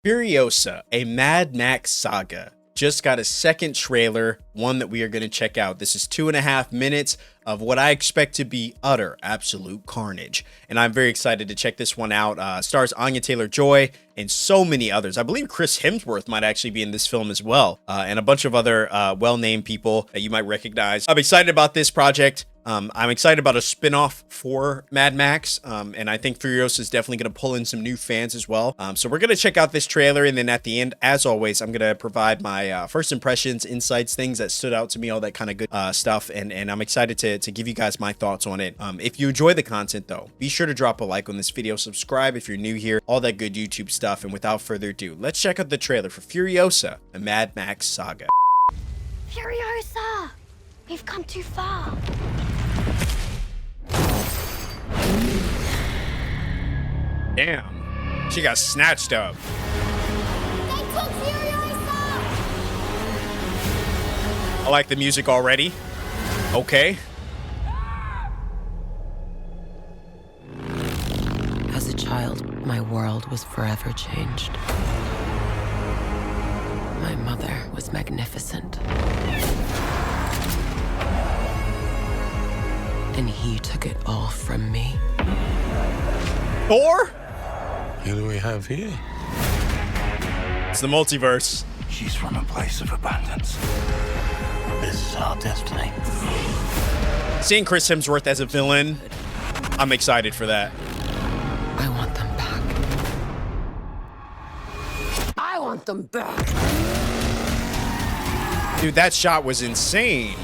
Furiosa, a Mad Max Saga, just got a second trailer, one that we are going to check out. This is 2.5 minutes of what I expect to be utter, absolute carnage. And I'm very excited to check this one out. Stars Anya-Taylor Joy and so many others. I believe Chris Hemsworth might actually be in this film as well, and a bunch of other well-named people that you might recognize. I'm excited about this project. I'm excited about a spin-off for Mad Max, and I think Furiosa is definitely going to pull in some new fans as well. So we're going to check out this trailer, and then at the end, as always, I'm going to provide my first impressions, insights, things that stood out to me, all that kind of good stuff, and I'm excited to give you guys my thoughts on it. If you enjoy the content, though, be sure to drop a like on this video, subscribe if you're new here, all that good YouTube stuff, and without further ado, let's check out the trailer for Furiosa, a Mad Max Saga. Furiosa! We've come too far. Damn, she got snatched up. They took Furiosa! I like the music already. Okay. As a child, my world was forever changed. My mother was magnificent. And he took it all from me. Thor? Who do we have here? It's the multiverse. She's from a place of abundance. This is our destiny. Seeing Chris Hemsworth as a villain, I'm excited for that. I want them back. I want them back. Dude, that shot was insane.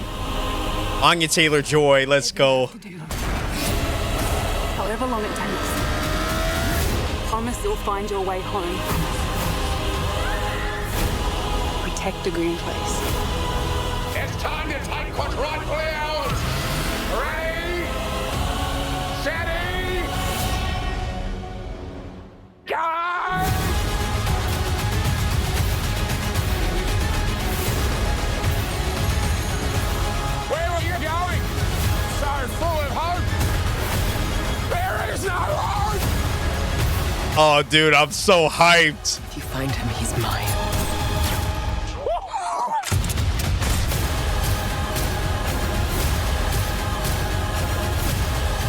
Anya-Taylor Joy, let's go. However long it takes, promise you'll find your way home. Protect the green place. It's time to take what's rightfully ours. Ready, steady, go! Where are you going? So full of hope. There is no hope. Oh, dude, I'm so hyped. If you find him, he's mine.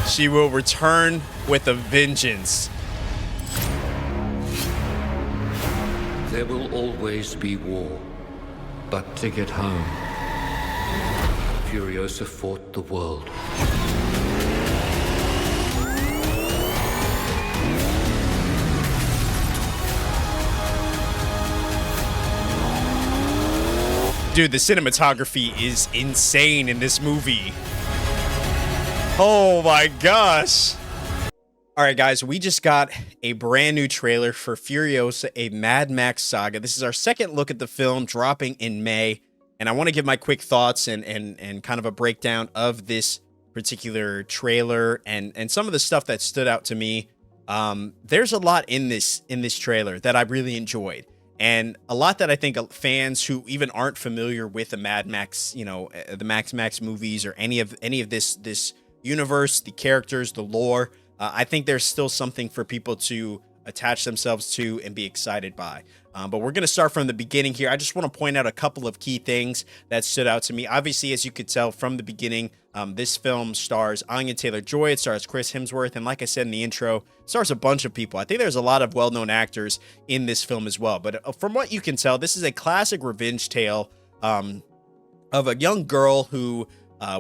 She will return with a vengeance. There will always be war, but to get home, Furiosa fought the world. Dude, the cinematography is insane in this movie. Oh my gosh. All right, guys, we just got a brand new trailer for Furiosa, a Mad Max Saga. This is our second look at the film, dropping in May. And I want to give my quick thoughts and kind of a breakdown of this particular trailer and some of the stuff that stood out to me. There's a lot in this trailer that I really enjoyed. And a lot that I think fans who even aren't familiar with the Mad Max, the Max movies or any of this universe, the characters, the lore, I think there's still something for people to attach themselves to and be excited by. But we're going to start from the beginning here. I just want to point out a couple of key things that stood out to me. Obviously, as you could tell from the beginning, this film stars Anya-Taylor Joy. It stars Chris Hemsworth. And like I said in the intro, it stars a bunch of people. I think there's a lot of well-known actors in this film as well. But from what you can tell, this is a classic revenge tale of a young girl who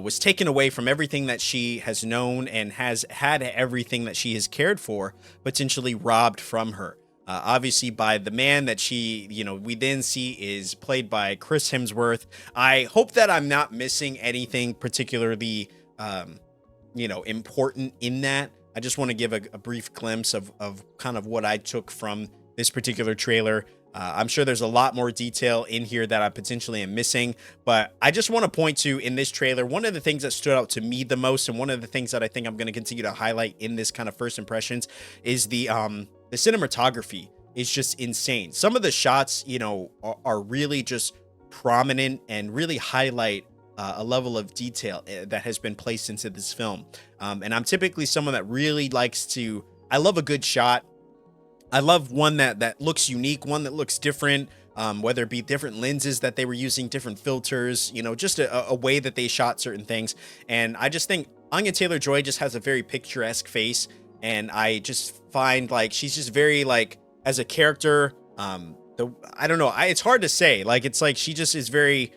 was taken away from everything that she has known and has had everything that she has cared for, potentially robbed from her. Obviously by the man that she, we then see is played by Chris Hemsworth. I hope that I'm not missing anything particularly, important in that. I just want to give a brief glimpse of kind of what I took from this particular trailer. I'm sure there's a lot more detail in here that I potentially am missing, but I just want to point to in this trailer, one of the things that stood out to me the most, and one of the things that I think I'm going to continue to highlight in this kind of first impressions, is the cinematography is just insane. Some of the shots, are really just prominent and really highlight a level of detail that has been placed into this film. And I'm typically someone that really likes to, I love a good shot. I love one that looks unique, one that looks different, whether it be different lenses that they were using, different filters, you know, just a way that they shot certain things. And I just think Anya-Taylor-Joy just has a very picturesque face, and I just find like she's just very like as a character. I don't know. It's hard to say. Like it's like she just is very.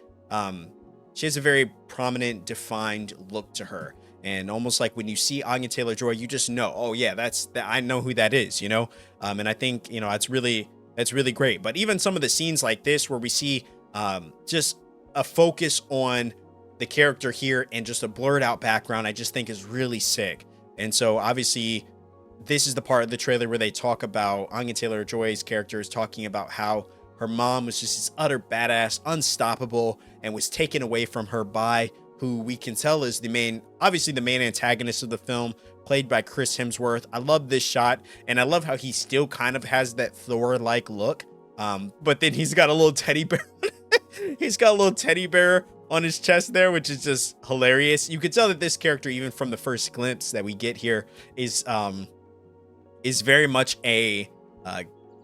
She has a very prominent, defined look to her, and almost like when you see Anya-Taylor-Joy, you just know, oh yeah, I know who that is, you know. And I think that's really great. But even some of the scenes like this where we see just a focus on the character here and just a blurred out background, I just think is really sick. And so obviously this is the part of the trailer where they talk about Anya-Taylor-Joy's character is talking about how her mom was just this utter badass, unstoppable, and was taken away from her by who we can tell is obviously the main antagonist of the film, played by Chris Hemsworth. I love this shot, and I love how he still kind of has that Thor-like look. But then he's got a little teddy bear. He's got a little teddy bear on his chest there, which is just hilarious. You can tell that this character, even from the first glimpse that we get here, is very much a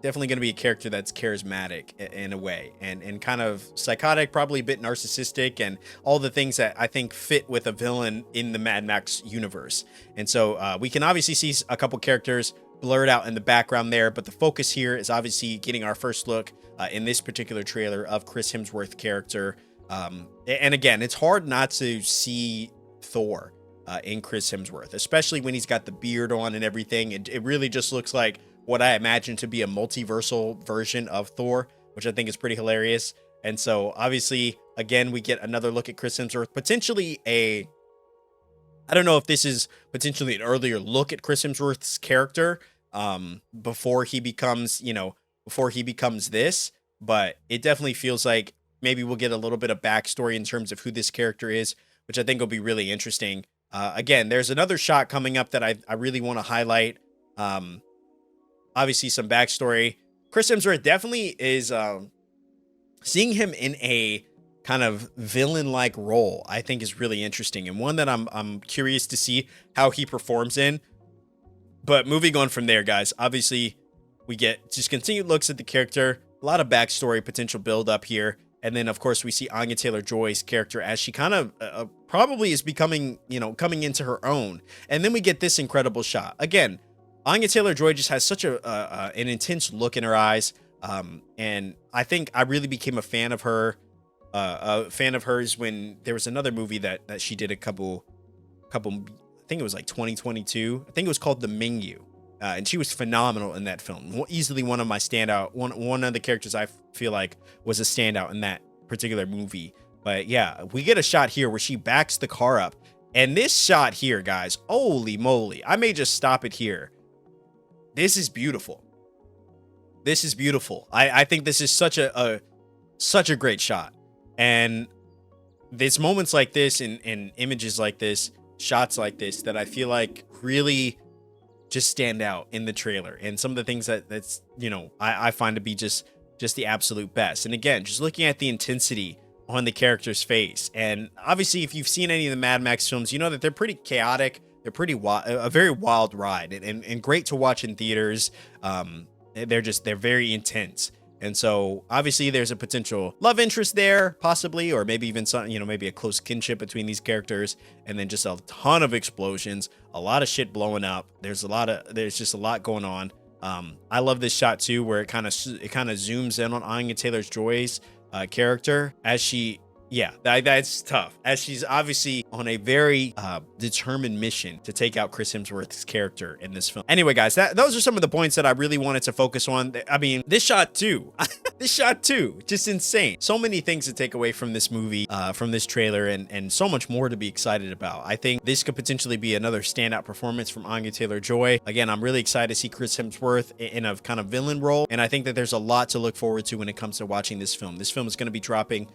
definitely going to be a character that's charismatic in a way, and kind of psychotic, probably a bit narcissistic, and all the things that I think fit with a villain in the Mad Max universe. And so we can obviously see a couple characters blurred out in the background there, but the focus here is obviously getting our first look in this particular trailer of Chris Hemsworth character. And again, it's hard not to see Thor in Chris Hemsworth, especially when he's got the beard on and everything. It really just looks like what I imagine to be a multiversal version of Thor, which I think is pretty hilarious. And so obviously, again, we get another look at Chris Hemsworth, potentially I don't know if this is potentially an earlier look at Chris Hemsworth's character before he becomes this, but it definitely feels like maybe we'll get a little bit of backstory in terms of who this character is, which I think will be really interesting. Again, there's another shot coming up that I really want to highlight. Obviously some backstory. Chris Hemsworth definitely is seeing him in a kind of villain-like role, I think is really interesting, and one that I'm curious to see how he performs in. But moving on from there, guys, obviously we get just continued looks at the character, a lot of backstory, potential build up here. And then, of course, we see Anya-Taylor-Joy's character as she kind of probably is becoming, coming into her own. And then we get this incredible shot. Again, Anya-Taylor-Joy just has such an intense look in her eyes. And I think I really became a fan of her, when there was another movie that she did a couple, I think it was like 2022. I think it was called The Menu. And she was phenomenal in that film. Easily one of my standout, one of the characters I feel like was a standout in that particular movie. But yeah, we get a shot here where she backs the car up. And this shot here, guys, holy moly. I may just stop it here. This is beautiful. This is beautiful. I think this is such a great shot. And there's moments like this and images like this, shots like this, that I feel like really just stand out in the trailer, and some of the things that's I find to be just the absolute best. And again, just looking at the intensity on the character's face, and obviously if you've seen any of the Mad Max films, you know that they're pretty chaotic, they're pretty a very wild ride, and great to watch in theaters. They're very intense. And so obviously there's a potential love interest there, possibly, or maybe even some, maybe a close kinship between these characters, and then just a ton of explosions, a lot of shit blowing up. There's just a lot going on. I love this shot too, where it kind of zooms in on Anya-Taylor-Joy's character as she, that's tough, as she's obviously on a very determined mission to take out Chris Hemsworth's character in this film. Anyway, guys, those are some of the points that I really wanted to focus on. I mean, this shot too, just insane. So many things to take away from this movie, from this trailer, and so much more to be excited about. I think this could potentially be another standout performance from Anya-Taylor-Joy. Again, I'm really excited to see Chris Hemsworth in a kind of villain role, and I think that there's a lot to look forward to when it comes to watching this film. This film is going to be dropping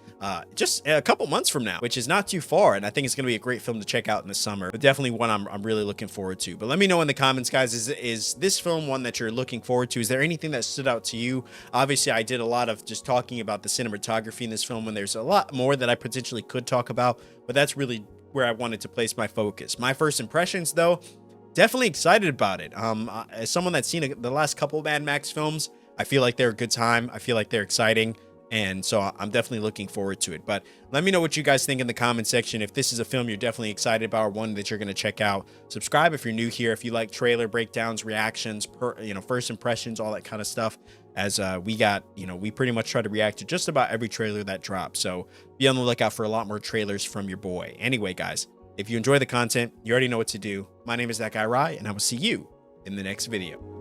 just a couple months from now, which is not too far, and I think it's going to be a great film to check out in the summer, but definitely one I'm really looking forward to. But let me know in the comments, guys, is this film one that you're looking forward to? Is there anything that stood out to you? Obviously, I did a lot of just talking about the cinematography in this film, and there's a lot more that I potentially could talk about, but that's really where I wanted to place my focus. My first impressions, though, definitely excited about it. As someone that's seen the last couple of Mad Max films, I feel like they're a good time. I feel like they're exciting. And so I'm definitely looking forward to it. But let me know what you guys think in the comment section. If this is a film you're definitely excited about or one that you're going to check out, subscribe if you're new here. If you like trailer breakdowns, reactions, first impressions, all that kind of stuff. As we pretty much try to react to just about every trailer that drops. So be on the lookout for a lot more trailers from your boy. Anyway, guys, if you enjoy the content, you already know what to do. My name is That Guy Rye, and I will see you in the next video.